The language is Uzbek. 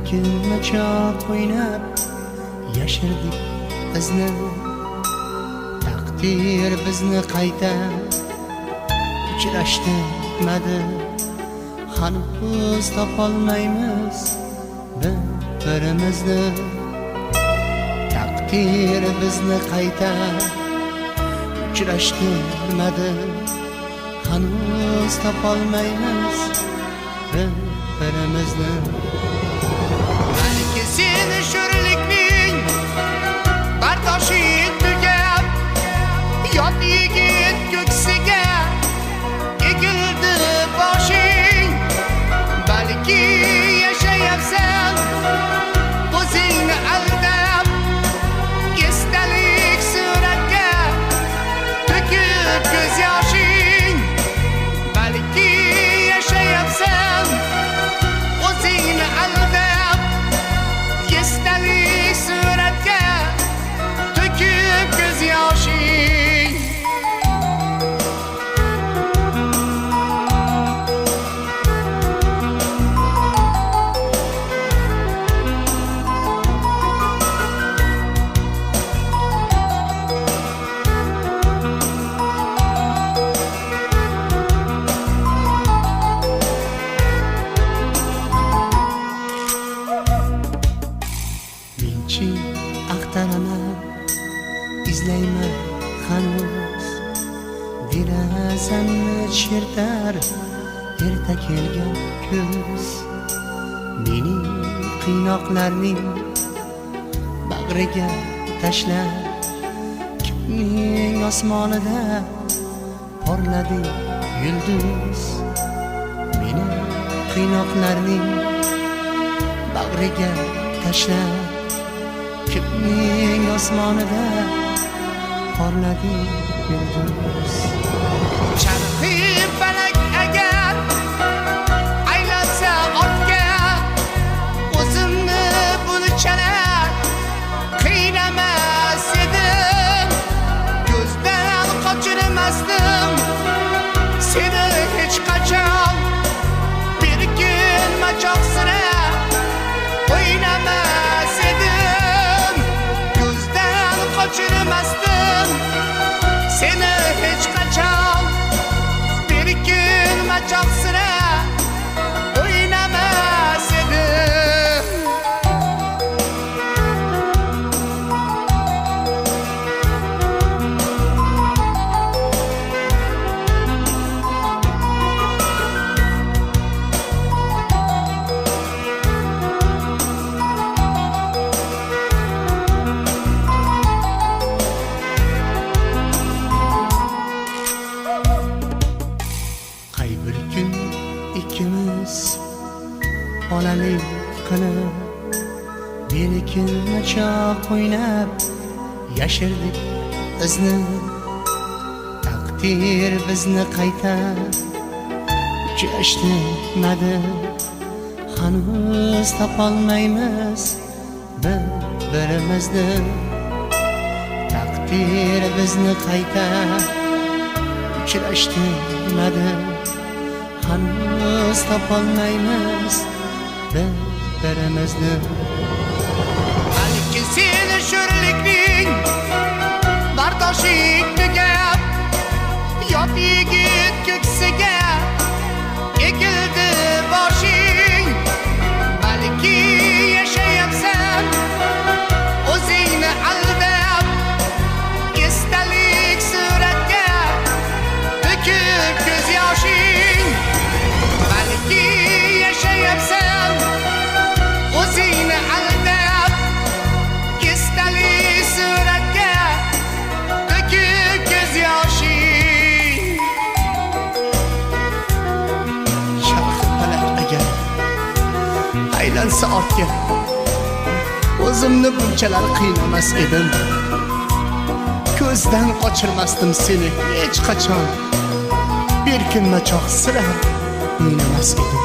kelmachoq o'ynab yashirdik bizni. Taqdir bizni qayta uchrashtirmadi. Hanuz topolmaymiz bir-birimizni. Taqdir bizni qayta uchrashtirmadi. Hanuz topolmaymiz bir-birimizni. Balki seni sho'rlikning bardoshing tugab, yot yigit ko'ksiga egildi boshing. Balki yashayapsan o'zingni aldab, esdalik suratga to'kib ko'z yoshing. Balki yashayapsan o'zingni aldab, esdalik suratga to'kib ko'z yoshing. Axtaraman, izlayman hanuz derazamni chertar erta kelgan kuz. Mening qiynoqlarning bag'riga tashlab, kimning osmonida porladi yulduz. Mening qiynoqlarning bag'riga tashlab, kimning osmonida porladi yulduz. Charxi falak agar aylansa ortga, o'zimni bunchalar qiynamas edim. Ko'zdan qochirmasdim seni hech qachon. Bir kun machoqsira o'ynamas edim. Qochirmasdim seni hech qachon. Bir kun machoqsira o'ynamas edim. İkimiz bolalik qilib berkinmachoq o'ynab yashirdik bizni. Taqdir bizni qayta uchrashtirmadi. Hanuz topolmaymiz bir-birimizni. Taqdir bizni qayta uchrashtirmadi. Hanuz topolmaymiz bir-birimizni. Balki seni sho'rlikning bardoshing tugab, yot yigit ko'ksiga egildi boshing. Balki yashayapsan o'zingni aldab, esdalik suratga to'kib ko'z yoshing. Balki yashayapsan o'zingni aldab, esdalik suratga to'kib ko'z yoshing. Charxi falak agar aylansa ortga, o'zimni bunchalar qiynamas edim. Ko'zdan qochirmasdim seni hech qachon. Bir kun machoq sira o'ynamas edim.